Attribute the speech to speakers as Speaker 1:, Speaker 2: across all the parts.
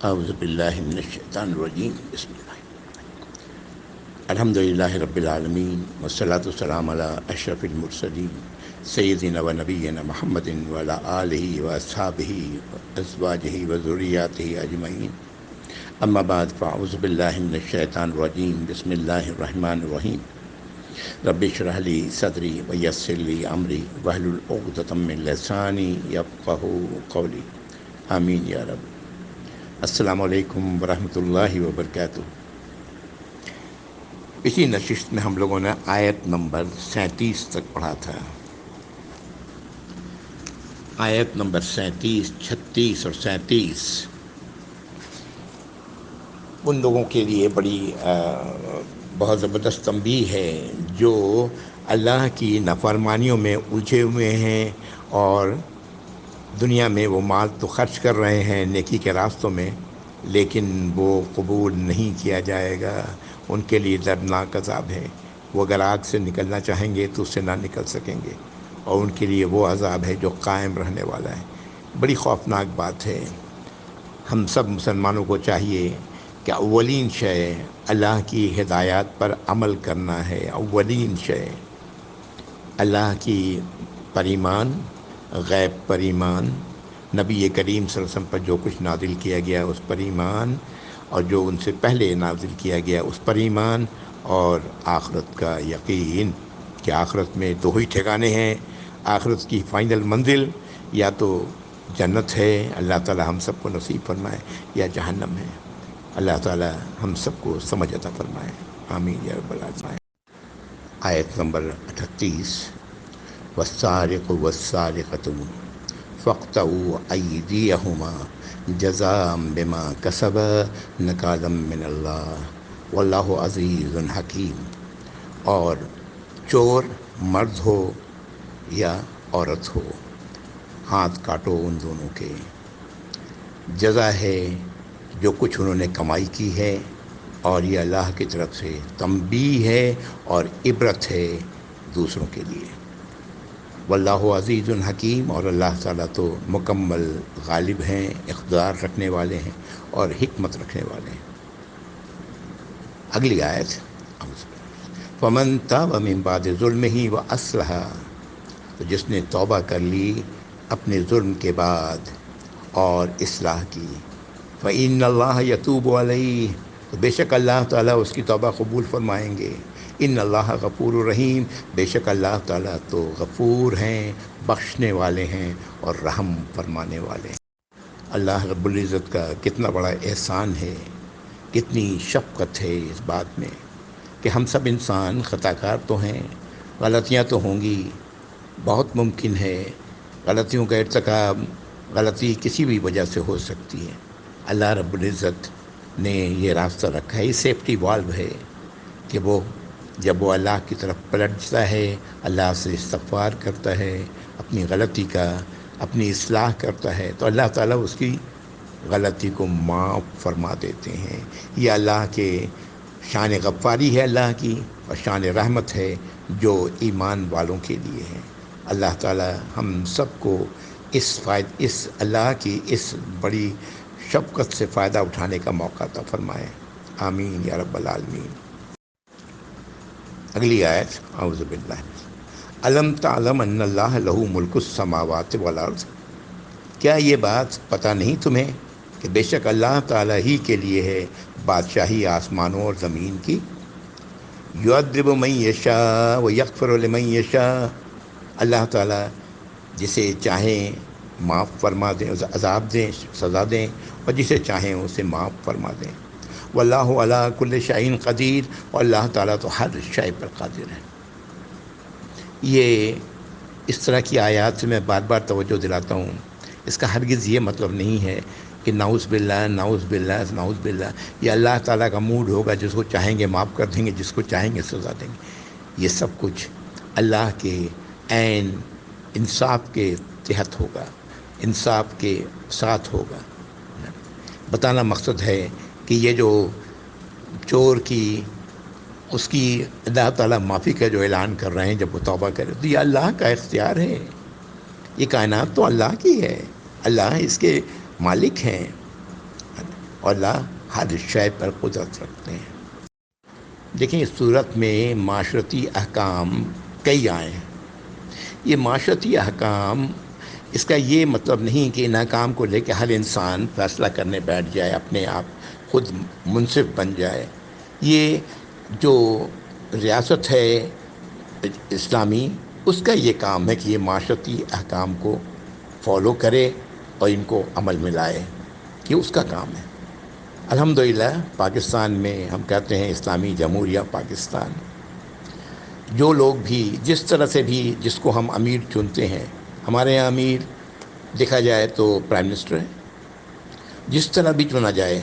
Speaker 1: اعوذ باللہ من الشیطان الرجیم بسم اللہ الحمدللہ رب العالمین والصلاة والسلام علی اشرف المرسلین سیدنا و نبینا محمد وعلی آلہ واصحابہ وازواجہ وذریاتہ اجمعین اما بعد فاعوذ باللہ من الشیطان الرجیم بسم اللہ الرحمن الرحیم رب اشرح لی صدری ویسر لی امری واحلل عقدۃ من لسانی یفقہوا قولی آمین یا رب۔ السلام علیکم ورحمۃ اللہ وبرکاتہ۔ پچھلی نشست میں ہم لوگوں نے آیت نمبر 37 تک پڑھا تھا۔ آیت نمبر 37، 36 اور 37 ان لوگوں کے لیے بہت زبردست تنبیہ ہے جو اللہ کی نافرمانیوں میں الجھے ہوئے ہیں اور دنیا میں وہ مال تو خرچ کر رہے ہیں نیکی کے راستوں میں، لیکن وہ قبول نہیں کیا جائے گا۔ ان کے لیے دردناک عذاب ہے۔ وہ اگر آگ سے نکلنا چاہیں گے تو اس سے نہ نکل سکیں گے، اور ان کے لیے وہ عذاب ہے جو قائم رہنے والا ہے۔ بڑی خوفناک بات ہے۔ ہم سب مسلمانوں کو چاہیے کہ اولین شے اللہ کی ہدایات پر عمل کرنا ہے۔ اولین شے اللہ کی پر ایمان، غیب پر ایمان، نبی کریم صلی اللہ علیہ وسلم پر جو کچھ نازل کیا گیا اس پر ایمان، اور جو ان سے پہلے نازل کیا گیا اس پر ایمان، اور آخرت کا یقین کہ آخرت میں دو ہی ٹھکانے ہیں۔ آخرت کی فائنل منزل یا تو جنت ہے، اللہ تعالی ہم سب کو نصیب فرمائے، یا جہنم ہے۔ اللہ تعالی ہم سب کو سمجھ عطا فرمائے، آمین یا رب العالمین۔ آیت نمبر 38، والسارق والسارقة فاقطعوا أيديهما جزاء بما كسبا نكالا من اللہ واللہ عزیز حکیم۔ اور چور مرد ہو یا عورت ہو، ہاتھ کاٹو ان دونوں کے۔ جزا ہے جو کچھ انہوں نے کمائی کی ہے، اور یہ اللہ کی طرف سے تنبیہ ہے اور عبرت ہے دوسروں کے لیے۔ واللہ عزیز حکیم، اور اللہ تعالیٰ تو مکمل غالب ہیں، اقتدار رکھنے والے ہیں اور حکمت رکھنے والے ہیں۔ اگلی آیت، فمن تاب من بعد ظلمہ واصلح، تو جس نے توبہ کر لی اپنے ظلم کے بعد اور اصلاح کی، فإن اللہ یتوب علیہ، تو بے شک اللہ تعالیٰ اس کی توبہ قبول فرمائیں گے۔ ان اللہ غفور الرحیم، بے شک اللہ تعالیٰ تو غفور ہیں، بخشنے والے ہیں اور رحم فرمانے والے ہیں۔ اللہ رب العزت کا کتنا بڑا احسان ہے، کتنی شفقت ہے اس بات میں کہ ہم سب انسان خطا کار تو ہیں، غلطیاں تو ہوں گی، بہت ممکن ہے غلطیوں کا ارتکاب، غلطی کسی بھی وجہ سے ہو سکتی ہے۔ اللہ رب العزت نے یہ راستہ رکھا ہے، یہ سیفٹی والو ہے کہ وہ جب وہ اللہ کی طرف پلٹتا ہے، اللہ سے استغفار کرتا ہے اپنی غلطی کا، اپنی اصلاح کرتا ہے، تو اللہ تعالیٰ اس کی غلطی کو معاف فرما دیتے ہیں۔ یہ اللہ کے شان غفاری ہے اللہ کی، اور شان رحمت ہے جو ایمان والوں کے لیے ہے۔ اللہ تعالیٰ ہم سب کو اس اللہ کی اس بڑی شفقت سے فائدہ اٹھانے کا موقع عطا فرمائے، آمین یا رب العالمین۔ اگلی آیت، اعوذ باللہ، الم تعلم ان اللہ لہ ملک السماوات والارض، کیا یہ بات پتہ نہیں تمہیں کہ بے شک اللہ تعالیٰ ہی کے لیے ہے بادشاہی آسمانوں اور زمین کی۔ یعذب من یشاء ویغفر لمن یشاء، اللہ تعالیٰ جسے چاہیں معاف فرما دیں، عذاب دیں، سزا دیں، اور جسے چاہیں اسے معاف فرما دیں۔ واللہ علی کل شیء قدیر، اور اللہ تعالیٰ تو ہر شے پر قادر ہے۔ یہ اس طرح کی آیات سے میں بار بار توجہ دلاتا ہوں، اس کا ہرگز یہ مطلب نہیں ہے کہ نعوذ باللہ نعوذ باللہ نعوذ باللہ، یہ اللہ تعالیٰ کا موڈ ہوگا، جس کو چاہیں گے معاف کر دیں گے، جس کو چاہیں گے سزا دیں گے۔ یہ سب کچھ اللہ کے عین انصاف کے تحت ہوگا، انصاف کے ساتھ ہوگا۔ بتانا مقصد ہے کہ یہ جو چور کی اس کی اللہ تعالیٰ معافی کا جو اعلان کر رہے ہیں جب وہ توبہ کرے، تو یہ اللہ کا اختیار ہے، یہ کائنات تو اللہ کی ہے، اللہ اس کے مالک ہیں۔ اور اللہ ہر شے پر قدرت رکھتے ہیں۔ دیکھیں، اس صورت میں معاشرتی احکام کئی آئے ہیں۔ یہ معاشرتی احکام، اس کا یہ مطلب نہیں کہ ان احکام کو لے کے ہر انسان فیصلہ کرنے بیٹھ جائے، اپنے آپ خود منصف بن جائے۔ یہ جو ریاست ہے اسلامی، اس کا یہ کام ہے کہ یہ معاشرتی احکام کو فالو کرے اور ان کو عمل میں لائے، یہ اس کا کام ہے۔ الحمدللہ پاکستان میں ہم کہتے ہیں اسلامی جمہوریہ پاکستان، جو لوگ بھی جس طرح سے بھی جس کو ہم امیر چنتے ہیں، ہمارے یہاں امیر دیکھا جائے تو پرائم منسٹر ہے، جس طرح بھی چنا جائے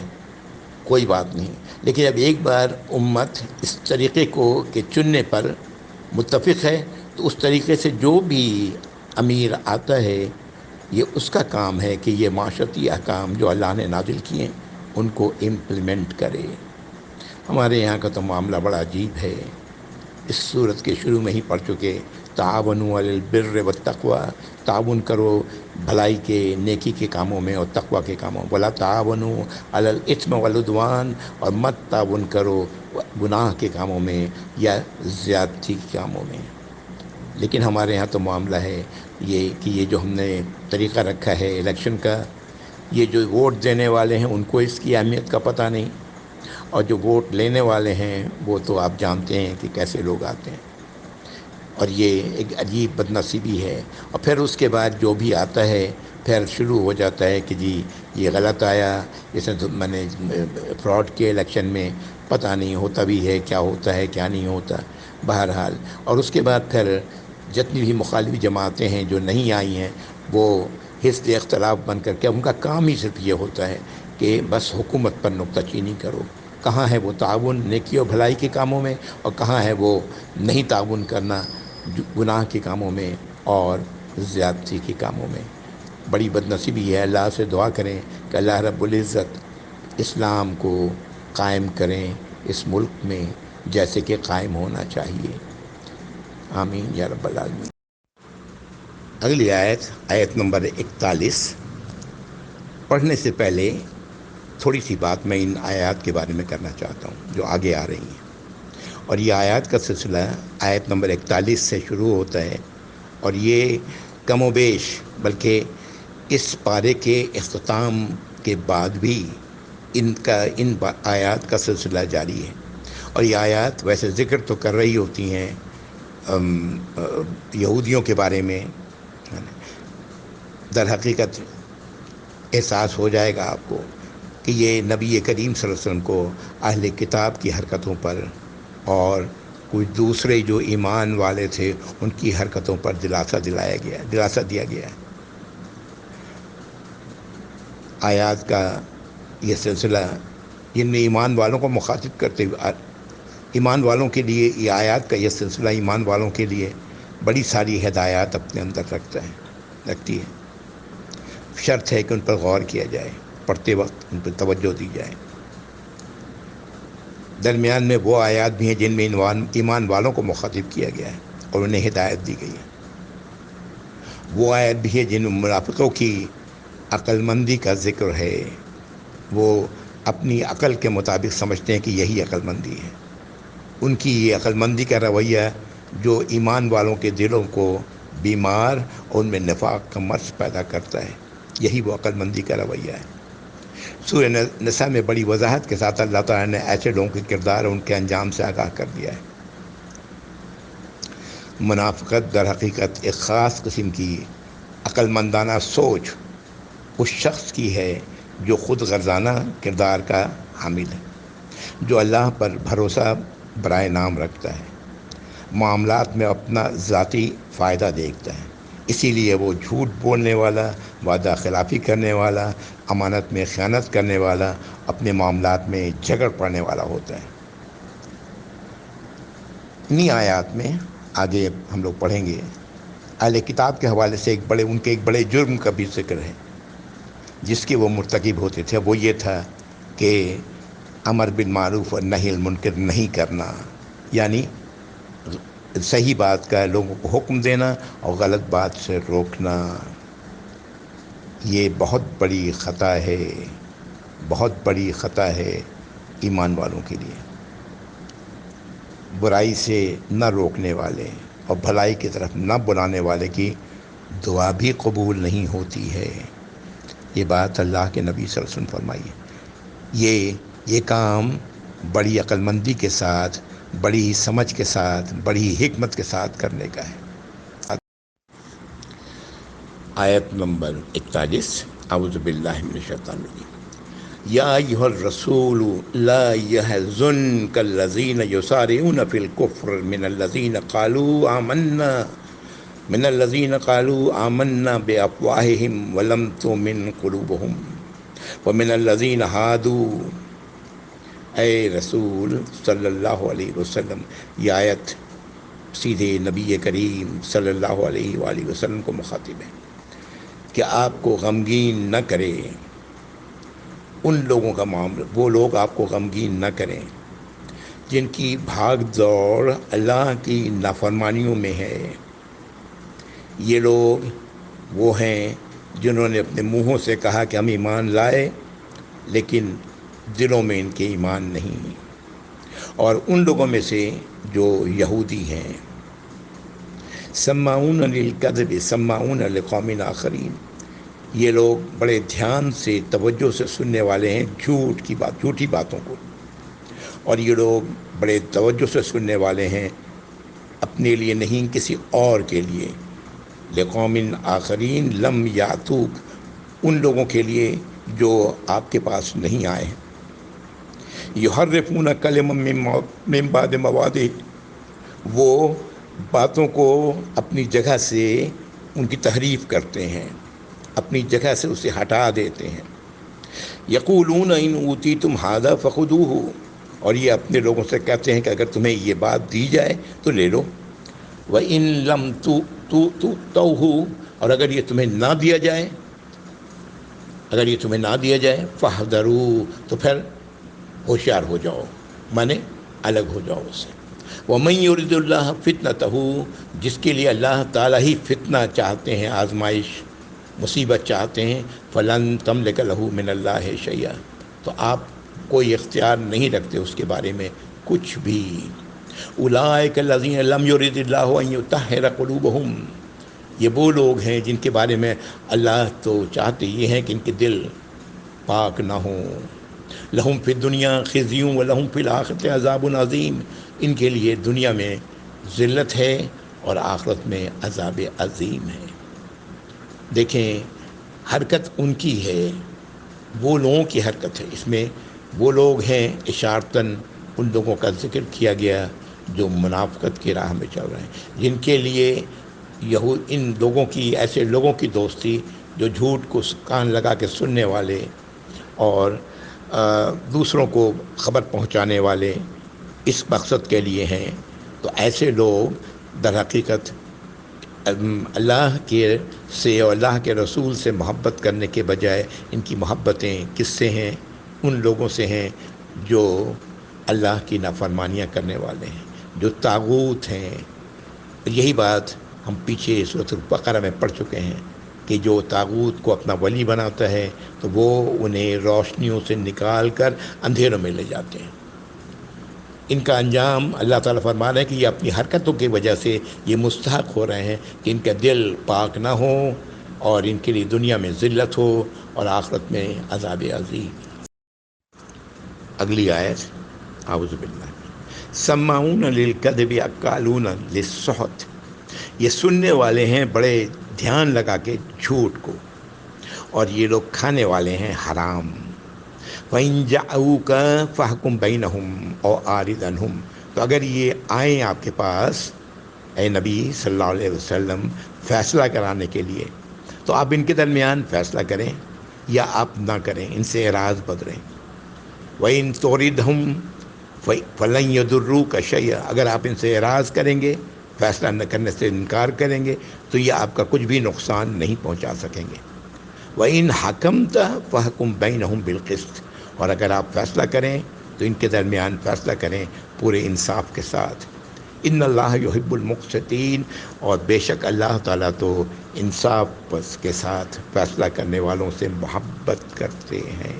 Speaker 1: کوئی بات نہیں، لیکن جب ایک بار امت اس طریقے کو کہ چننے پر متفق ہے تو اس طریقے سے جو بھی امیر آتا ہے، یہ اس کا کام ہے کہ یہ معاشرتی احکام جو اللہ نے نازل کیے ہیں ان کو امپلیمنٹ کرے۔ ہمارے یہاں کا تو معاملہ بڑا عجیب ہے، اس صورت کے شروع میں ہی پڑھ چکے، تعاونوا علی البر والتقوی، تعاون کرو بھلائی کے نیکی کے کاموں میں اور تقوی کے کاموں میں، ولا تعاونوا علی الاثم والعدوان، اور مت تعاون کرو گناہ کے کاموں میں یا زیادتی کے کاموں میں۔ لیکن ہمارے ہاں تو معاملہ ہے یہ کہ یہ جو ہم نے طریقہ رکھا ہے الیکشن کا، یہ جو ووٹ دینے والے ہیں ان کو اس کی اہمیت کا پتہ نہیں، اور جو ووٹ لینے والے ہیں وہ تو آپ جانتے ہیں کہ کیسے لوگ آتے ہیں، اور یہ ایک عجیب بد نصیبی ہے۔ اور پھر اس کے بعد جو بھی آتا ہے پھر شروع ہو جاتا ہے کہ جی یہ غلط آیا، اس نے میں نے فراڈ کیا الیکشن میں، پتہ نہیں ہوتا بھی ہے کیا ہوتا ہے کیا نہیں ہوتا، بہرحال۔ اور اس کے بعد پھر جتنی بھی مخالف جماعتیں ہیں جو نہیں آئی ہیں، وہ حزب اختلاف بن کر کے ان کا کام ہی صرف یہ ہوتا ہے کہ بس حکومت پر نکتہ چینی کرو۔ کہاں ہے وہ تعاون نیکی اور بھلائی کے کاموں میں، اور کہاں ہے وہ نہیں تعاون کرنا گناہ کے کاموں میں اور زیادتی کے کاموں میں۔ بڑی بد نصیبی ہے، اللہ سے دعا کریں کہ اللہ رب العزت اسلام کو قائم کریں اس ملک میں جیسے کہ قائم ہونا چاہیے، آمین یا رب العالمین۔ اگلی آیت نمبر 41 پڑھنے سے پہلے تھوڑی سی بات میں ان آیات کے بارے میں کرنا چاہتا ہوں جو آگے آ رہی ہیں، اور یہ آیات کا سلسلہ آیت نمبر 41 سے شروع ہوتا ہے، اور یہ کم و بیش بلکہ اس پارے کے اختتام کے بعد بھی ان آیات کا سلسلہ جاری ہے۔ اور یہ آیات ویسے ذکر تو کر رہی ہوتی ہیں یہودیوں کے بارے میں، در حقیقت احساس ہو جائے گا آپ کو کہ یہ نبی کریم صلی اللہ علیہ وسلم کو اہل کتاب کی حرکتوں پر اور کچھ دوسرے جو ایمان والے تھے ان کی حرکتوں پر دلاسا دیا گیا ہے۔ آیات کا یہ سلسلہ جن میں ایمان والوں کو مخاطب کرتے ہوئے، ایمان والوں کے لیے یہ آیات کا یہ سلسلہ ایمان والوں کے لیے بڑی ساری ہدایات اپنے اندر رکھتی ہے۔ شرط ہے کہ ان پر غور کیا جائے، پڑھتے وقت ان پر توجہ دی جائے۔ درمیان میں وہ آیات بھی ہیں جن میں ایمان والوں کو مخاطب کیا گیا ہے اور انہیں ہدایت دی گئی ہے۔ وہ آیت بھی ہے جن میں منافقوں کی عقل مندی کا ذکر ہے، وہ اپنی عقل کے مطابق سمجھتے ہیں کہ یہی عقل مندی ہے۔ ان کی یہ عقل مندی کا رویہ جو ایمان والوں کے دلوں کو بیمار اور ان میں نفاق کا مرض پیدا کرتا ہے، یہی وہ عقل مندی کا رویہ ہے۔ سورہ نساء میں بڑی وضاحت کے ساتھ اللہ تعالیٰ نے ایسے لوگوں کے کردار اور ان کے انجام سے آگاہ کر دیا ہے۔ منافقت در حقیقت ایک خاص قسم کی عقل مندانہ سوچ اس شخص کی ہے جو خود غرضانہ کردار کا حامل ہے، جو اللہ پر بھروسہ برائے نام رکھتا ہے، معاملات میں اپنا ذاتی فائدہ دیکھتا ہے، اسی لیے وہ جھوٹ بولنے والا، وعدہ خلافی کرنے والا، امانت میں خیانت کرنے والا، اپنے معاملات میں جھگڑ پڑنے والا ہوتا ہے۔ انہی آیات میں آگے ہم لوگ پڑھیں گے اہل کتاب کے حوالے سے ان کے ایک بڑے جرم کا بھی ذکر ہے جس کے وہ مرتکب ہوتے تھے۔ وہ یہ تھا کہ امر بالمعروف اور نہی عن المنکر نہیں کرنا، یعنی صحیح بات کا لوگوں کو حکم دینا اور غلط بات سے روکنا۔ یہ بہت بڑی خطا ہے، بہت بڑی خطا ہے ایمان والوں کے لیے۔ برائی سے نہ روکنے والے اور بھلائی کی طرف نہ بلانے والے کی دعا بھی قبول نہیں ہوتی ہے۔ یہ بات اللہ کے نبی صلی اللہ علیہ وسلم فرمائیے۔ یہ کام بڑی عقل مندی کے ساتھ، بڑی سمجھ کے ساتھ، بڑی حکمت کے ساتھ کرنے کا ہے۔ آیت نمبر 41، اعوذ باللہ من الشیطان الرجیم۔ یا ایھا الرسول لا یحزنک الذین یسارعون فی الکفر من الذین قالوا آمنا بافواہہم ولم تؤمن قلوبہم ومن الذین ہادوا۔ اے رسول صلی اللہ علیہ وسلم، یہ آیت سیدھے نبی کریم صلی اللہ علیہ وآلہ وسلم کو مخاطب ہے کہ آپ کو غمگین نہ کرے ان لوگوں کا معاملہ، وہ لوگ آپ کو غمگین نہ کریں جن کی بھاگ دوڑ اللہ کی نافرمانیوں میں ہے۔ یہ لوگ وہ ہیں جنہوں نے اپنے منہوں سے کہا کہ ہم ایمان لائے، لیکن دلوں میں ان کے ایمان نہیں۔ اور ان لوگوں میں سے جو یہودی ہیں، سماعون للکذب سماعون لقوم آخرین، یہ لوگ بڑے دھیان سے توجہ سے سننے والے ہیں جھوٹی باتوں کو، اور یہ لوگ بڑے توجہ سے سننے والے ہیں اپنے لیے نہیں، کسی اور کے لیے۔ لقوم آخرین لم یاتوک، ان لوگوں کے لیے جو آپ کے پاس نہیں آئے ہیں۔ یحرفون کلما من بعد مواضعہ، وہ باتوں کو اپنی جگہ سے ان کی تحریف کرتے ہیں، اپنی جگہ سے اسے ہٹا دیتے ہیں۔ یقولون ان اوتیتم ھذا فخذوہ، اور یہ اپنے لوگوں سے کہتے ہیں کہ اگر تمہیں یہ بات دی جائے تو لے لو۔ وَإِن لَمْ تُؤْتَوْهُ، اور اگر یہ تمہیں نہ دیا جائے فاحذروا، تو پھر ہوشیار ہو جاؤ، مانے الگ ہو جاؤ اس سے۔ وَمَن يُرِدِ اللَّهُ فِتْنَتَهُ، جس کے لیے اللہ تعالیٰ ہی فتنہ چاہتے ہیں، آزمائش، مصیبت چاہتے ہیں، فَلَن تَمْلِكَ لَهُ مِنَ اللَّهِ شَيْئًا، تو آپ کوئی اختیار نہیں رکھتے اس کے بارے میں کچھ بھی۔ اولئک الذین لم یرد اللہ ان یطہر قلوبہم، یہ وہ لوگ ہیں جن کے بارے میں اللہ تو چاہتے یہ ہیں کہ ان کے دل پاک نہ ہوں۔ لہم فی الدنیا خزی ولہم فی الآخرۃ عذاب عظیم، ان کے لیے دنیا میں ذلت ہے اور آخرت میں عذاب عظیم ہے۔ دیکھیں، حرکت ان کی ہے، وہ لوگوں کی حرکت ہے، اس میں وہ لوگ ہیں، اشارتاً ان لوگوں کا ذکر کیا گیا جو منافقت کی راہ میں چل رہے ہیں، جن کے لیے ان لوگوں کی، ایسے لوگوں کی دوستی جو جھوٹ کو کان لگا کے سننے والے اور دوسروں کو خبر پہنچانے والے اس مقصد کے لیے ہیں۔ تو ایسے لوگ در حقیقت اللہ کے سے اور اللہ کے رسول سے محبت کرنے کے بجائے ان کی محبتیں کس سے ہیں؟ ان لوگوں سے ہیں جو اللہ کی نافرمانیاں کرنے والے ہیں، جو طاغوت ہیں۔ یہی بات ہم پیچھے سورۃ البقرہ میں پڑھ چکے ہیں کہ جو طاغوت کو اپنا ولی بناتا ہے تو وہ انہیں روشنیوں سے نکال کر اندھیروں میں لے جاتے ہیں۔ ان کا انجام اللہ تعالیٰ فرما رہے ہیں کہ یہ اپنی حرکتوں کی وجہ سے یہ مستحق ہو رہے ہیں کہ ان کا دل پاک نہ ہو اور ان کے لیے دنیا میں ذلت ہو اور آخرت میں عذاب عظیم۔ اگلی آیت، اعوذ باللہ، سماعون للکذب اکالون للسحت، یہ سننے والے ہیں بڑے دھیان لگا کے جھوٹ کو، اور یہ لوگ کھانے والے ہیں حرام۔ وَإِن جَاءُوكَ فَاحْكُم بَيْنَهُمْ أَوْ أَعْرِضْ عَنْهُمْ، تو اگر یہ آئیں آپ کے پاس اے نبی صلی اللہ علیہ وسلم فیصلہ کرانے کے لیے، تو آپ ان کے درمیان فیصلہ کریں یا آپ نہ کریں، ان سے اعراض بدریں۔ وَإِن تُعْرِضْهُمْ فَلَن يَضُرُّوكَ شَيْئًا، اگر آپ ان سے اعراض کریں گے، فیصلہ نہ کرنے سے انکار کریں گے، تو یہ آپ کا کچھ بھی نقصان نہیں پہنچا سکیں گے۔ وَإِن حَكَمْتَ فَاحْكُم بَيْنَهُم بِالْقِسْطِ، اور اگر آپ فیصلہ کریں تو ان کے درمیان فیصلہ کریں پورے انصاف کے ساتھ۔ ان اللہ یحب المقسطین، اور بے شک اللہ تعالیٰ تو انصاف کے ساتھ فیصلہ کرنے والوں سے محبت کرتے ہیں۔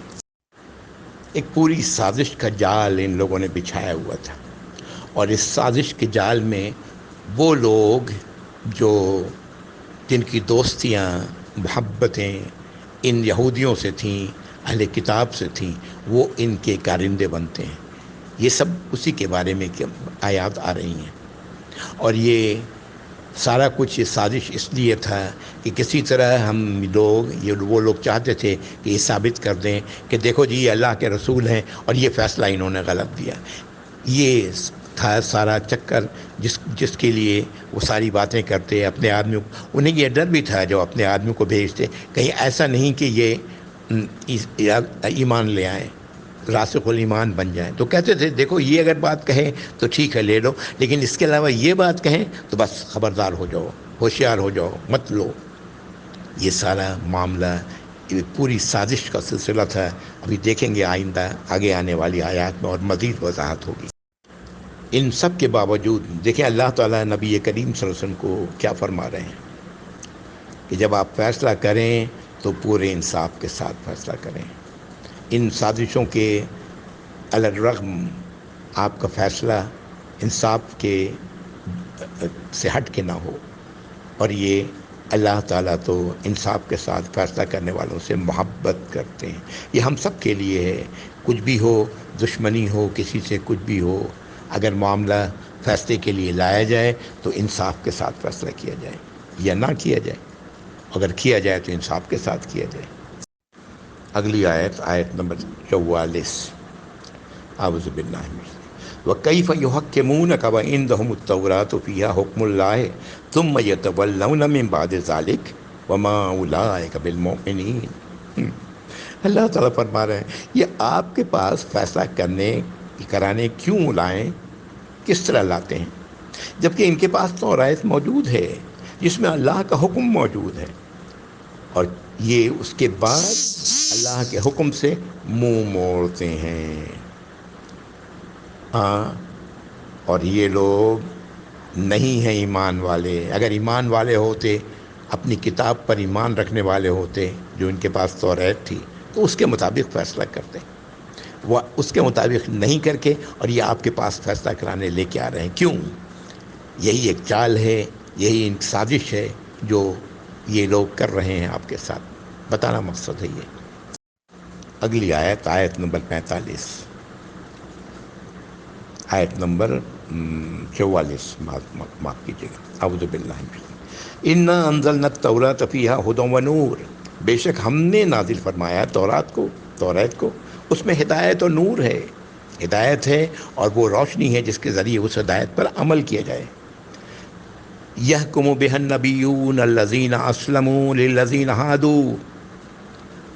Speaker 1: ایک پوری سازش کا جال ان لوگوں نے بچھایا ہوا تھا، اور اس سازش کے جال میں وہ لوگ جو جن کی دوستیاں محبتیں ان یہودیوں سے تھیں، اہل کتاب سے تھیں، وہ ان کے کارندے بنتے ہیں۔ یہ سب اسی کے بارے میں آیات آ رہی ہیں، اور یہ سارا کچھ یہ سازش اس لیے تھا کہ کسی طرح ہم لوگ وہ لوگ چاہتے تھے کہ یہ ثابت کر دیں کہ دیکھو جی یہ اللہ کے رسول ہیں اور یہ فیصلہ انہوں نے غلط دیا۔ یہ تھا سارا چکر جس کے لیے وہ ساری باتیں کرتے اپنے آدمیوں کو۔ انہیں یہ ڈر بھی تھا جو اپنے آدمیوں کو بھیجتے، کہیں ایسا نہیں کہ یہ ایمان لے آئیں، راسخ الایمان بن جائیں۔ تو کہتے تھے دیکھو یہ اگر بات کہیں تو ٹھیک ہے لے لو، لیکن اس کے علاوہ یہ بات کہیں تو بس خبردار ہو جاؤ، ہوشیار ہو جاؤ، مت لو۔ یہ سارا معاملہ یہ پوری سازش کا سلسلہ تھا۔ ابھی دیکھیں گے آئندہ آگے آنے والی آیات میں اور مزید وضاحت ہوگی۔ ان سب کے باوجود دیکھیں اللہ تعالیٰ نبی کریم صلی اللہ علیہ وسلم کو کیا فرما رہے ہیں کہ جب آپ فیصلہ کریں تو پورے انصاف کے ساتھ فیصلہ کریں۔ ان سازشوں کے علی الرغم آپ کا فیصلہ انصاف کے سے ہٹ کے نہ ہو، اور یہ اللہ تعالیٰ تو انصاف کے ساتھ فیصلہ کرنے والوں سے محبت کرتے ہیں۔ یہ ہم سب کے لیے ہے، کچھ بھی ہو، دشمنی ہو، کسی سے کچھ بھی ہو، اگر معاملہ فیصلے کے لیے لایا جائے تو انصاف کے ساتھ فیصلہ کیا جائے یا نہ کیا جائے، اگر کیا جائے تو انصاف کے ساتھ کیا جائے۔ اگلی آیت نمبر 44، اعوذ باللہ من الشیطان وَكَيْفَ يُحَكِّمُونَكَ وَعِندَهُمُ التَّوْرَاةُ فِيهَا حُكْمُ اللَّهِ ثُمَّ يَتَوَلَّوْنَ مِن بَعْدِ ذَلِكَ وَمَا أُولَٰئِكَ بِالْمُؤْمِنِينَ۔ اللہ تعالیٰ فرما رہے ہیں یہ آپ کے پاس فیصلہ کرانے کیوں لائیں، کس طرح لاتے ہیں، جبکہ ان کے پاس توراۃ موجود ہے جس میں اللہ کا حکم موجود ہے، اور یہ اس کے بعد اللہ کے حکم سے منہ موڑتے ہیں۔ ہاں، اور یہ لوگ نہیں ہیں ایمان والے۔ اگر ایمان والے ہوتے، اپنی کتاب پر ایمان رکھنے والے ہوتے جو ان کے پاس توراۃ تھی، تو اس کے مطابق فیصلہ کرتے۔ وہ اس کے مطابق نہیں کر کے اور یہ آپ کے پاس فیصلہ کرانے لے کے آ رہے ہیں، کیوں؟ یہی ایک چال ہے، یہی ایک سازش ہے جو یہ لوگ کر رہے ہیں آپ کے ساتھ، بتانا مقصد ہے یہ۔ اگلی آیت نمبر 45، آیت نمبر 44، معاف کیجیے گا، اعوذ باللہ من الشیطان انا انزلنا التوراۃ فیہا ھدی ونور، بے شک ہم نے نازل فرمایا توراۃ کو، اس میں ہدایت و نور ہے، ہدایت ہے اور وہ روشنی ہے جس کے ذریعے اس ہدایت پر عمل کیا جائے۔ یحکم بہا النبیون الذین اسلموا للذین ھادوا،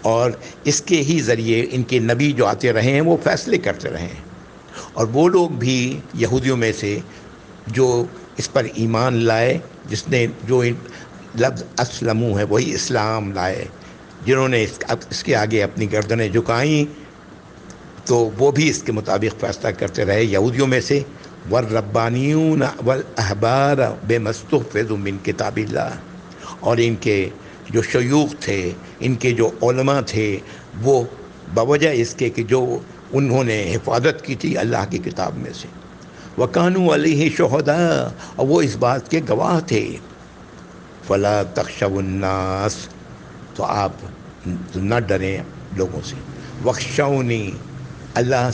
Speaker 1: اور اس کے ہی ذریعے ان کے نبی جو آتے رہے ہیں وہ فیصلے کرتے رہے ہیں، اور وہ لوگ بھی یہودیوں میں سے جو اس پر ایمان لائے، جو لفظ اسلموا ہے وہی اسلام لائے، جنہوں نے اس کے آگے اپنی گردنیں جھکائیں تو وہ بھی اس کے مطابق فیصلہ کرتے رہے یہودیوں میں سے۔ والربانیون والاحبار بما استحفظوا من کتاب اللہ، اور ان کے جو شیوخ تھے، ان کے جو علماء تھے، وہ بوجہ اس کے کہ جو انہوں نے حفاظت کی تھی اللہ کی کتاب میں سے، وَكَانُوا عَلَيْهِ شُهَدَاءَ، اور وہ اس بات کے گواہ تھے۔ فَلَا تَخْشَوُا النَّاسَ، تو آپ نہ ڈریں لوگوں سے، وَاخْشَوْنِي، اللہ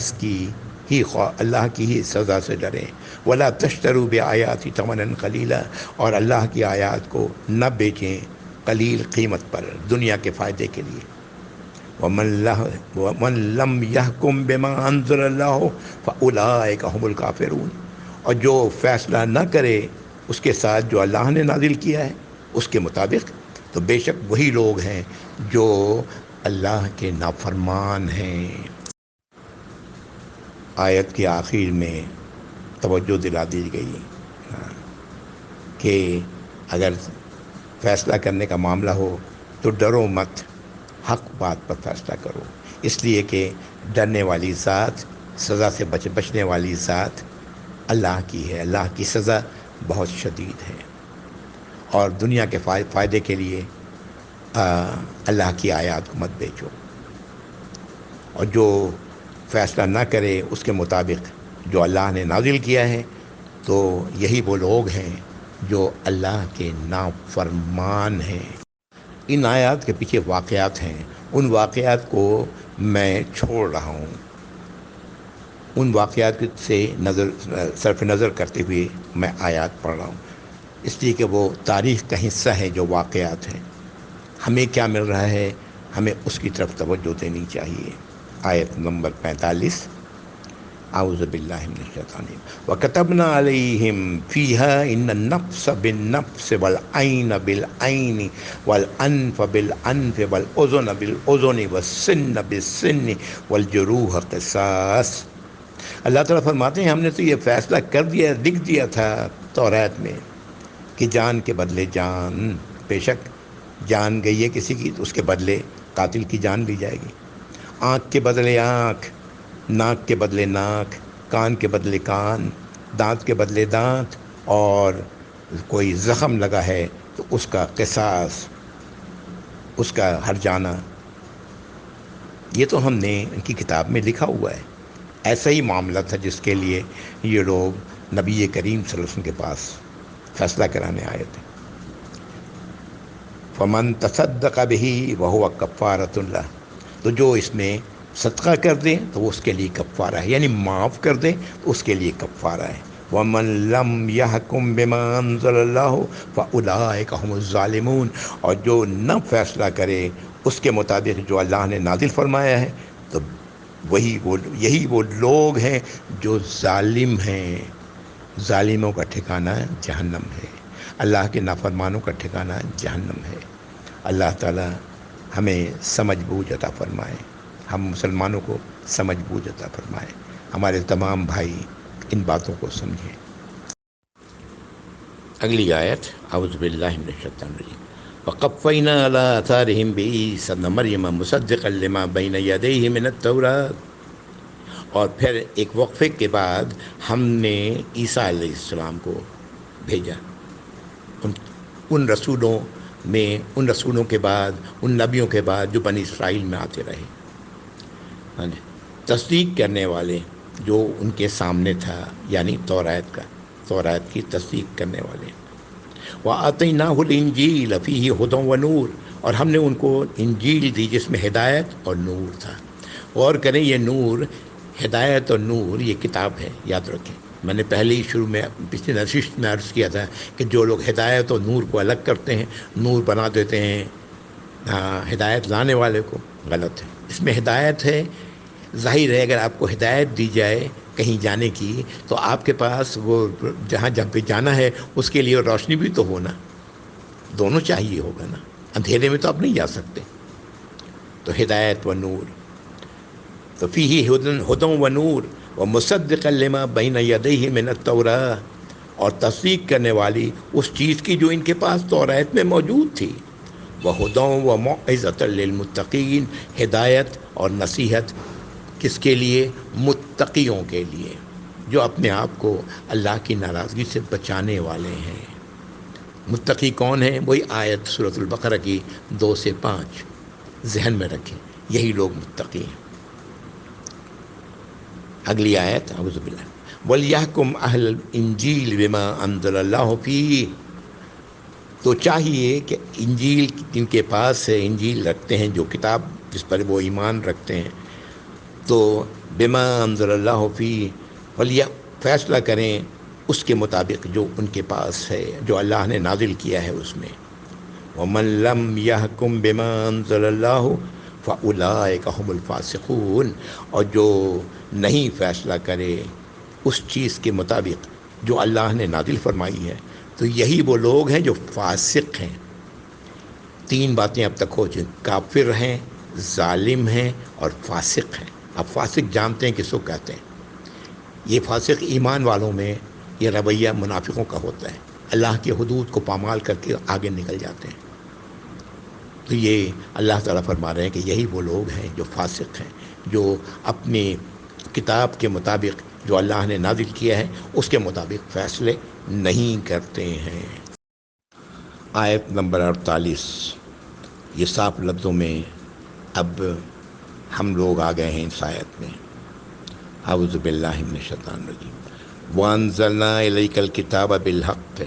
Speaker 1: کی ہی سزا سے ڈریں، وَلَا تَشْتَرُوا بِآيَاتِي ثَمَنًا قَلِيلًا، اور اللہ کی آیات کو نہ بیچیں قلیل قیمت پر دنیا کے فائدے کے لیے۔ وَمَن لَّمْ يَحْكُم بِمَا أَنزَلَ اللَّهُ فَأُولَٰئِكَ هُمُ الْكَافِرُونَ، اور جو فیصلہ نہ کرے اس کے ساتھ جو اللہ نے نازل کیا ہے اس کے مطابق، تو بے شک وہی لوگ ہیں جو اللہ کے نافرمان ہیں۔ آیت کے آخر میں توجہ دلا دی گئی کہ اگر فیصلہ کرنے کا معاملہ ہو تو ڈرو مت، حق بات پر فیصلہ کرو، اس لیے کہ ڈرنے والی ذات، سزا سے بچنے والی ذات اللہ کی ہے، اللہ کی سزا بہت شدید ہے، اور دنیا کے فائدے کے لیے اللہ کی آیات کو مت بیچو، اور جو فیصلہ نہ کرے اس کے مطابق جو اللہ نے نازل کیا ہے، تو یہی وہ لوگ ہیں جو اللہ کے نافرمان ہیں۔ ان آیات کے پیچھے واقعات ہیں، ان واقعات کو میں چھوڑ رہا ہوں، ان واقعات سے صرف نظر کرتے ہوئے میں آیات پڑھ رہا ہوں، اس لیے کہ وہ تاریخ کا حصہ ہے جو واقعات ہیں۔ ہمیں کیا مل رہا ہے، ہمیں اس کی طرف توجہ دینی چاہیے۔ آیت نمبر 45، اعوذ باللہ من الشیطان الرجیم۔ وَكَتَبْنَا عَلَيْهِمْ فِيهَا إِنَّ النَّفْسَ بِالنَّفْسِ وَالْعَيْنَ بِالْعَيْنِ وَالْأَنْفَ بِالْأَنْفِ وَالْأُذُنَ بِالْأُذُنِ وَالسِّنَّ بِالسِّنِّ وَالْجُرُوحَ قِصَاص۔ اللہ تعالیٰ فرماتے ہیں ہم نے تو یہ فیصلہ کر دیا، لکھ دیا تھا تورات میں کہ جان کے بدلے جان، بے شک جان گئی ہے کسی کی تو اس کے بدلے قاتل کی جان لی جائے گی۔ آنکھ کے بدلے آنکھ، ناک کے بدلے ناک، کان کے بدلے کان، دانت کے بدلے دانت، اور کوئی زخم لگا ہے تو اس کا قصاص، اس کا ہر جانا، یہ تو ہم نے ان کی کتاب میں لکھا ہوا ہے۔ ایسا ہی معاملہ تھا جس کے لیے یہ لوگ نبی کریم صلی اللہ علیہ وسلم کے پاس فیصلہ کرانے آئے تھے۔ فمن تصدق بہ وہو کفارۃ اللہ، تو جو اس میں صدقہ کر دے تو وہ اس کے لیے کفارہ ہے، یعنی معاف کر دے تو اس کے لیے کفارہ ہے۔ ومن لم یحکم بما انزل اللہ فاولئک هم الظالمون، اور جو نہ فیصلہ کرے اس کے مطابق جو اللہ نے نازل فرمایا ہے تو یہی وہ لوگ ہیں جو ظالم ہیں۔ ظالموں کا ٹھکانہ جہنم ہے، اللہ کے نافرمانوں کا ٹھکانہ جہنم ہے۔ اللہ تعالی ہمیں سمجھ بوجھ عطا فرمائے، ہم مسلمانوں کو سمجھ بوجھ عطا فرمائے، ہمارے تمام بھائی ان باتوں کو سمجھیں۔ اگلی آیت، اعوذ باللہ من الشیطان الرجیم۔ وَقَفَّيْنَا عَلَىٰ آثَارِهِمْ بِعِیسَیٰ ابْنِ مَرْیَمَ مُصَدِّقًا لِمَا بَیْنَ یَدَیْہِ مِنَ التَّوْرَاۃ، اور پھر ایک وقفے کے بعد ہم نے عیسیٰ علیہ السلام کو بھیجا ان رسولوں میں، ان رسولوں کے بعد، ان نبیوں کے بعد جو بنی اسرائیل میں آتے رہے، ہاں جی، تصدیق کرنے والے جو ان کے سامنے تھا، یعنی تورات کی تصدیق کرنے والے۔ وَآتَيْنَاهُ الْإِنْجِيلَ فِيهِ هُدًى وَنُورٌ، اور ہم نے ان کو انجیل دی جس میں ہدایت اور نور تھا۔ غور کریں، یہ نور، ہدایت اور نور، یہ کتاب ہے، یاد رکھیں۔ میں نے پہلے ہی شروع میں پچھلی نشست میں عرض کیا تھا کہ جو لوگ ہدایت اور نور کو الگ کرتے ہیں، نور بنا دیتے ہیں ہدایت لانے والے کو، غلط ہے۔ اس میں ہدایت ہے، ظاہر ہے اگر آپ کو ہدایت دی جائے کہیں جانے کی تو آپ کے پاس وہ جہاں پہ جانا ہے اس کے لیے روشنی بھی تو ہونا، دونوں چاہیے ہوگا نا، اندھیرے میں تو آپ نہیں جا سکتے۔ تو ہدایت و نور، تو فیہ ہدی و نور ومصدقا لما بین یدیہ من التوراۃ، اور تصدیق کرنے والی اس چیز کی جو ان کے پاس تورات میں موجود تھی۔ وہدی و موعظۃ للمتقین، ہدایت اور نصیحت کس کے لیے؟ متقیوں کے لیے، جو اپنے آپ کو اللہ کی ناراضگی سے بچانے والے ہیں۔ متقی کون ہیں؟ وہی آیت سورۃ البقرہ کی 2 سے 5 ذہن میں رکھیں، یہی لوگ متقی ہیں۔ اگلی آیت، اعوذ باللہ، وَلْيَحْكُمْ أَهْلَ الْإِنْجِيلِ بِمَا أَنزَلَ اللَّهُ فِيهِ، تو چاہیے کہ انجیل جن کے پاس ہے، انجیل رکھتے ہیں، جو کتاب جس پر وہ ایمان رکھتے ہیں، تو بما انزل اللہ فیہ، فیصلہ کریں اس کے مطابق جو ان کے پاس ہے، جو اللہ نے نازل کیا ہے اس میں۔ ومن لم یحکم بما انزل اللہ فاولئک هم الفاسقون، اور جو نہیں فیصلہ کرے اس چیز کے مطابق جو اللہ نے نازل فرمائی ہے تو یہی وہ لوگ ہیں جو فاسق ہیں۔ 3 باتیں اب تک ہو چکی، کافر ہیں، ظالم ہیں اور فاسق ہیں۔ اب فاسق جانتے ہیں کس کو کہتے ہیں۔ یہ فاسق ایمان والوں میں یہ رویہ منافقوں کا ہوتا ہے، اللہ کی حدود کو پامال کر کے آگے نکل جاتے ہیں۔ تو یہ اللہ تعالیٰ فرما رہے ہیں کہ یہی وہ لوگ ہیں جو فاسق ہیں، جو اپنی کتاب کے مطابق جو اللہ نے نازل کیا ہے اس کے مطابق فیصلے نہیں کرتے ہیں۔ آیت نمبر 48، یہ صاف لفظوں میں اب ہم لوگ آ گئے ہیں اس آیت میں۔ اعوذ باللہ من الشیطان الرجیم وانزلنا الیک الکتاب بالحق،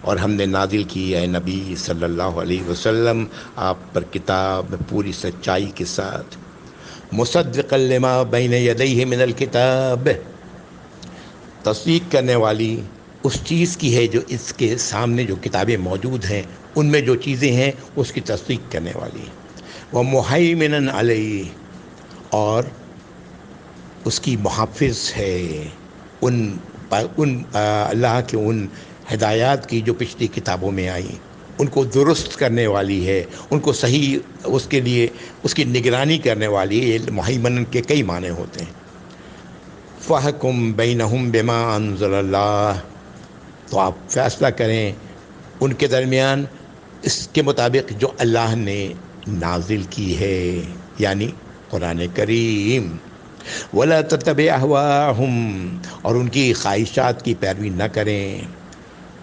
Speaker 1: اور ہم نے نازل کی اے نبی صلی اللہ علیہ وسلم آپ پر کتاب پوری سچائی کے ساتھ، مصدقا لما بین یدیہ من الکتاب، تصدیق کرنے والی اس چیز کی ہے جو اس کے سامنے جو کتابیں موجود ہیں ان میں جو چیزیں ہیں اس کی تصدیق کرنے والی ہے، ومہیمنا علیہ، اور اس کی محافظ ہے ان اللہ کے ان ہدایات کی جو پچھلی کتابوں میں آئیں، ان کو درست کرنے والی ہے، ان کو صحیح اس کے لیے اس کی نگرانی کرنے والی ہے۔ یہ مہیمن کے کئی معنی ہوتے ہیں۔ فَحْكُم بَيْنَهُم بِمَا أَنزَلَ اللَّهُ، تو آپ فیصلہ کریں ان کے درمیان اس کے مطابق جو اللہ نے نازل کی ہے، یعنی قرآن کریم۔ وَلَا تَتَّبِعْ أَهْوَاءَهُمْ، اور ان کی خواہشات کی پیروی نہ کریں،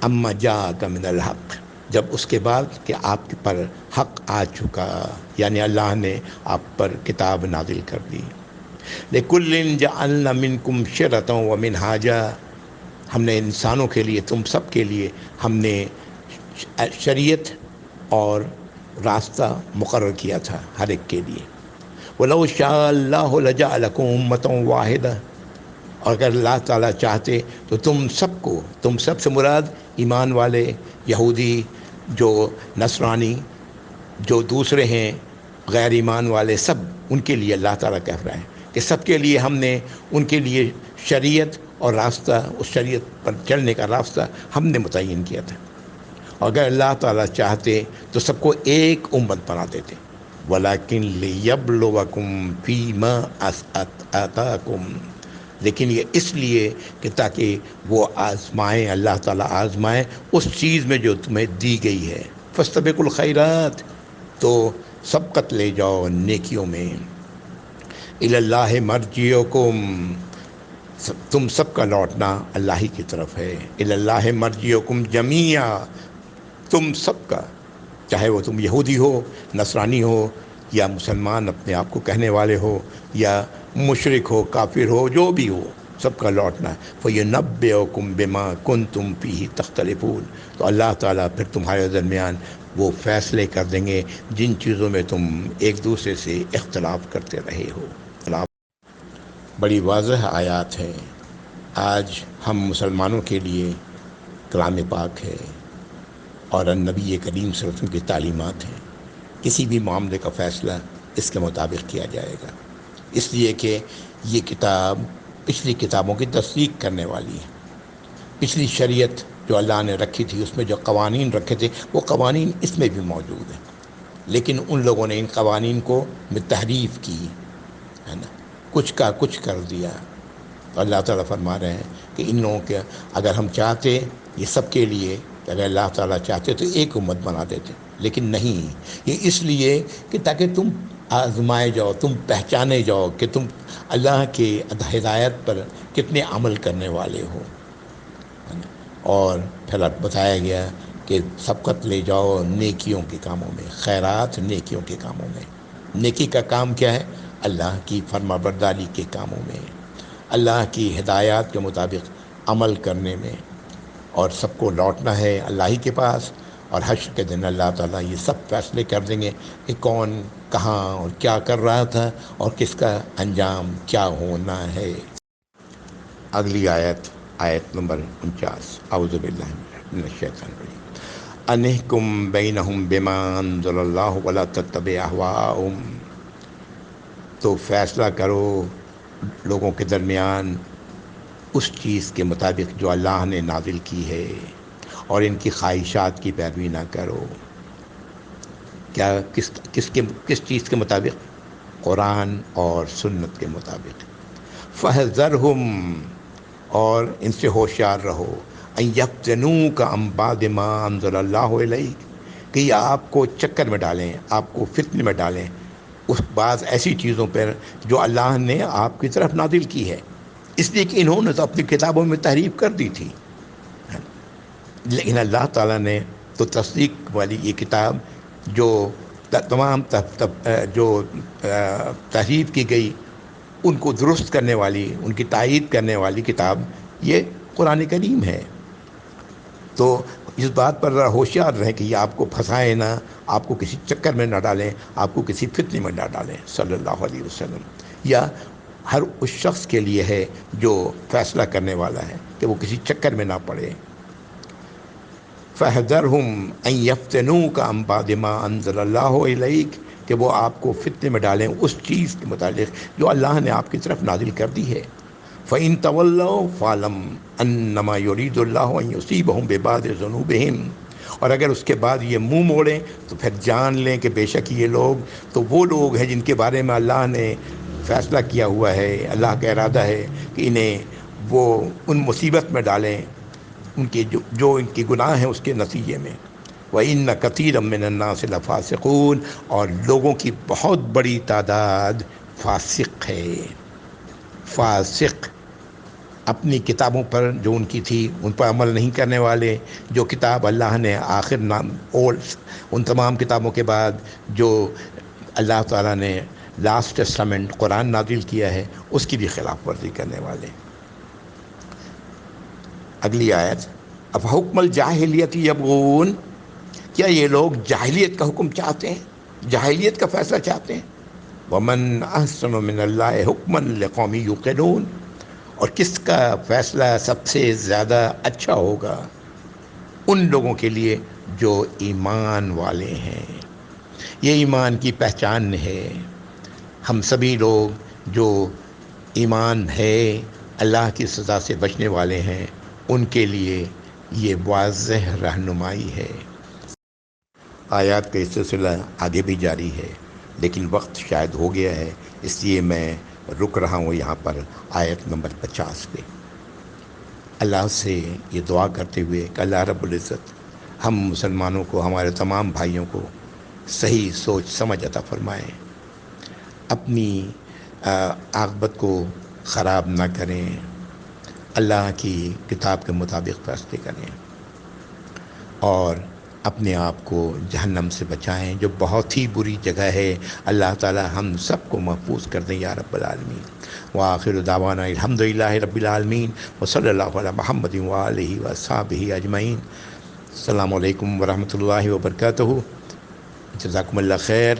Speaker 1: اما جاءک من الحق، جب اس کے بعد کہ آپ پر حق آ چکا، یعنی اللہ نے آپ پر کتاب نازل کر دی۔ لِكُلٍّ جَعَلْنَا مِنْكُمْ شِرَةً وَمِنْهَاجًا، ہم نے انسانوں کے لیے، تم سب کے لیے ہم نے شریعت اور راستہ مقرر کیا تھا ہر ایک کے لیے۔ وَلَوْ شَاءَ اللَّهُ لَجَعَلَكُمْ أُمَّةً وَاحِدَةً، اور اگر اللہ تعالیٰ چاہتے تو تم سب سے مراد ایمان والے، یہودی، جو نصرانی، جو دوسرے ہیں غیر ایمان والے، سب ان کے لیے اللہ تعالیٰ کہہ رہا ہے کہ سب کے لیے ہم نے ان کے لیے شریعت اور راستہ، اس شریعت پر چلنے کا راستہ ہم نے متعین کیا تھا۔ اور اگر اللہ تعالیٰ چاہتے تو سب کو ایک امت بنا دیتے، وَلَكِنْ لِيَبْلُوَكُمْ فِي مَا آتَاكُمْ، لیکن یہ اس لیے کہ تاکہ وہ آزمائیں، اللہ تعالیٰ آزمائیں اس چیز میں جو تمہیں دی گئی ہے۔ فَاسْتَبِقُوا الْخَيْرَاتِ، تو سبقت لے جاؤ نیکیوں میں۔ إِلَى اللَّهِ مَرْجِعُكُمْ، تم سب کا لوٹنا اللہ ہی کی طرف ہے۔ إِلَى اللَّهِ مَرْجِعُكُمْ جَمِيعًا، تم سب کا، چاہے وہ تم یہودی ہو، نصرانی ہو، یا مسلمان اپنے آپ کو کہنے والے ہو، یا مشرک ہو، کافر ہو، جو بھی ہو، سب کا لوٹنا ہے۔ فَيُنَبِّئُكُم بِمَا كُنتُم فِيهِ تَخْتَلِفُونَ، تو اللہ تعالیٰ پھر تمہارے درمیان وہ فیصلے کر دیں گے جن چیزوں میں تم ایک دوسرے سے اختلاف کرتے رہے ہو۔ بڑی واضح آیات ہے۔ آج ہم مسلمانوں کے لیے کلام پاک ہے اور نبی کریم صلی اللہ علیہ وسلم کی تعلیمات ہیں، کسی بھی معاملے کا فیصلہ اس کے مطابق کیا جائے گا، اس لیے کہ یہ کتاب پچھلی کتابوں کی تصدیق کرنے والی ہے۔ پچھلی شریعت جو اللہ نے رکھی تھی، اس میں جو قوانین رکھے تھے، وہ قوانین اس میں بھی موجود ہیں، لیکن ان لوگوں نے ان قوانین کو تحریف کی ہے نا، کچھ کا کچھ کر دیا۔ تو اللہ تعالیٰ فرما رہے ہیں کہ ان لوگوں کے اگر ہم چاہتے یہ سب کے لیے، کہ اگر اللہ تعالیٰ چاہتے تو ایک امت بنا دیتے، لیکن نہیں، یہ اس لیے کہ تاکہ تم آزمائے جاؤ، تم پہچانے جاؤ کہ تم اللہ کے ہدایت پر کتنے عمل کرنے والے ہو۔ اور پھر بتایا گیا کہ سبقت لے جاؤ نیکیوں کے کاموں میں، خیرات نیکیوں کے کاموں میں۔ نیکی کا کام کیا ہے؟ اللہ کی فرما برداری کے کاموں میں، اللہ کی ہدایات کے مطابق عمل کرنے میں، اور سب کو لوٹنا ہے اللہ ہی کے پاس۔ اور حشر کے دن اللہ تعالیٰ یہ سب فیصلے کر دیں گے کہ کون کہاں اور کیا کر رہا تھا اور کس کا انجام کیا ہونا ہے۔ اگلی آیت، آیت نمبر 49، اعوذ باللہ من الشیطان الرجیم، انحکم بینہم بما انزل اللہ ولا تتبع اہواءہم، تو فیصلہ کرو لوگوں کے درمیان اس چیز کے مطابق جو اللہ نے نازل کی ہے، اور ان کی خواہشات کی پیروی نہ کرو۔ کیا کس چیز کے مطابق؟ قرآن اور سنت کے مطابق۔ فَاحْذَرْهُمْ، اور ان سے ہوشیار رہو، ان یفتنوک عن بعض ما انزل اللہ الیک، کہ یہ آپ کو چکر میں ڈالیں، آپ کو فتنے میں ڈالیں اس بعض ایسی چیزوں پر جو اللہ نے آپ کی طرف نازل کی ہے، اس لیے کہ انہوں نے تو اپنی کتابوں میں تحریف کر دی تھی، لیکن اللہ تعالیٰ نے تو تصدیق والی یہ کتاب جو تمام جو تحریف کی گئی ان کو درست کرنے والی، ان کی تائید کرنے والی کتاب یہ قرآن کریم ہے۔ تو اس بات پر ہوشیار رہیں کہ یہ آپ کو پھنسائے نہ، آپ کو کسی چکر میں نہ ڈالیں، آپ کو کسی فتنے میں نہ ڈالیں صلی اللہ علیہ وسلم۔ یا ہر اس شخص کے لیے ہے جو فیصلہ کرنے والا ہے کہ وہ کسی چکر میں نہ پڑے۔ فَاحْذَرْهُمْ أَنْ يَفْتِنُوكَ عَنْ بَعْضِ مَا أَنزَلَ اللَّهُ إِلَيْكَ، کہ وہ آپ کو فتنے میں ڈالیں اس چیز کے متعلق جو اللہ نے آپ کی طرف نازل کر دی ہے۔ فَإِن تَوَلَّوْا فَاعْلَمْ أَنَّمَا يُرِيدُ اللَّهُ أَن يُصِيبَهُم بِبَعْضِ ذُنُوبِهِمْ، اور اگر اس کے بعد یہ منہ موڑیں تو پھر جان لیں کہ بے شک یہ لوگ تو وہ لوگ ہیں جن کے بارے میں اللہ نے فیصلہ کیا ہوا ہے، اللہ کا ارادہ ہے کہ انہیں وہ ان مصیبت میں ڈالیں ان کے جو ان کے گناہ ہیں اس کے نتیجے میں۔ وَإِنَّ كَثِيرًا مِّنَ النَّاسِ لَفَاسِقُونَ، اور لوگوں کی بہت بڑی تعداد فاسق ہے۔ فاسق اپنی کتابوں پر جو ان کی تھی ان پر عمل نہیں کرنے والے، جو کتاب اللہ نے آخر نام اور ان تمام کتابوں کے بعد جو اللہ تعالیٰ نے لاسٹ ٹیسٹامنٹ قرآن نازل کیا ہے اس کی بھی خلاف ورزی کرنے والے۔ اگلی آیت، افحکم الجاہلیت یبغون، کیا یہ لوگ جاہلیت کا حکم چاہتے ہیں، جاہلیت کا فیصلہ چاہتے ہیں؟ ومن احسن من اللہ حکما لقوم یوقنون، اور کس کا فیصلہ سب سے زیادہ اچھا ہوگا ان لوگوں کے لیے جو ایمان والے ہیں۔ یہ ایمان کی پہچان ہے۔ ہم سبھی لوگ جو ایمان ہے، اللہ کی سزا سے بچنے والے ہیں، ان کے لیے یہ واضح رہنمائی ہے۔ آیات کا سلسلہ آگے بھی جاری ہے لیکن وقت شاید ہو گیا ہے، اس لیے میں رک رہا ہوں یہاں پر آیت نمبر 50 پہ۔ اللہ سے یہ دعا کرتے ہوئے کہ اللہ رب العزت ہم مسلمانوں کو، ہمارے تمام بھائیوں کو صحیح سوچ سمجھ عطا فرمائیں، اپنی عاقبت کو خراب نہ کریں، اللہ کی کتاب کے مطابق فیصلے کریں، اور اپنے آپ کو جہنم سے بچائیں جو بہت ہی بری جگہ ہے۔ اللہ تعالی ہم سب کو محفوظ کر دیں یا رب العالمین۔ وآخر دعوانا الحمدللہ رب العالمین، وصلی اللہ علی محمد وآلہ وصحبہ اجمعین۔ السلام علیکم ورحمۃ اللہ وبرکاتہ۔ جزاکم اللہ خیر۔